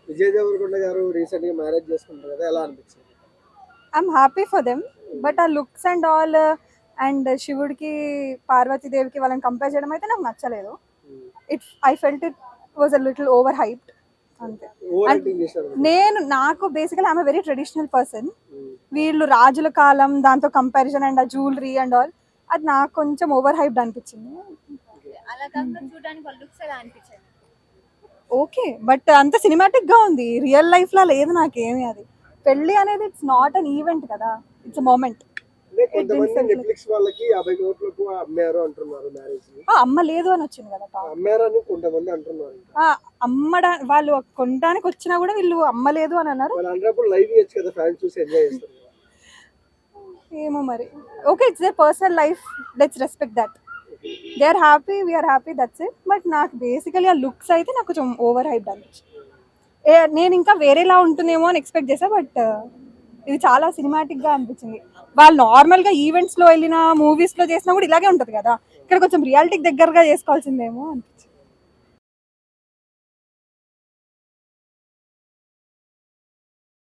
విజయ్ దేవరకొండ గారు రీసెంట్ గా మ్యారేజ్ చేసుకుంటారు కదా, ఎలా అనిపించింది? I'm happy for them, but ఆ లుక్స్ అండ్ ఆల్ అండ్ శివుడికి పార్వతీదేవికి వాళ్ళని కంపేర్ చేయడం అయితే నాకు నచ్చలేదు. I felt it was a little over hyped అంతే. ఓవర్ And యాక్టింగ్ చేశారు. నాకు బేసికల్ ఐఎమ్ వెరీ ట్రెడిషనల్ పర్సన్. వీళ్ళు రాజుల కాలం దాంతో కంపారిజన్ అండ్ ఆ జ్యువెలరీ అండ్ ఆల్ అది నాకు కొంచెం ఓవర్ హైప్డ్ అనిపించింది. అలా కాకుండా చూడడానికి వాళ్ళ లుక్స్ ఎలా అనిపించాయి? ఓకే, బట్ అంత సినిమాటిక్ గా ఉంది, రియల్ లైఫ్ లా లేదు నాకేమి. అది పెళ్లి అనేది ఇట్స్ నాట్ అన్ ఈవెంట్ కదా, ఇట్స్ అ మూమెంట్. అంటే కొంతమంది నెట్ఫ్లిక్స్ వాళ్ళకి 50 కోట్లకు అమ్మారు అంటున్నారు మ్యారేజ్ ని. అమ్మ లేదు అని వచ్చింది కదా టాక్. అమ్మారని కొంతమంది అంటున్నారు. వాళ్ళు కొనడానికి వచ్చినా కూడా వీళ్ళు అమ్మలేదు అని అన్నారు. వాళ్ళు అన్నప్పుడు లైవ్ ఇయొచ్చు కదా, ఫ్యాన్స్ చూసి ఎంజాయ్ చేస్తారు కదా. ఏమో మరి. Okay, it's their personal life, let's respect that. They are happy, we are happy, that's it. But నాకు బేసికలీ ఆ లుక్స్ అయితే నాకు కొంచెం ఓవర్ హైప్ అనిపించింది. నేను ఇంకా వేరేలా ఉంటుందేమో అని ఎక్స్పెక్ట్ చేసా, బట్ ఇది చాలా సినిమాటిక్ గా అనిపించింది. వాళ్ళు నార్మల్ గా ఈవెంట్స్ లో వెళ్ళిన మూవీస్ లో చేసినా కూడా ఇలాగే ఉంటది కదా, ఇక్కడ కొంచెం రియాలిటీకి దగ్గరగా చేసుకోవాల్సిందేమో అనిపించింది.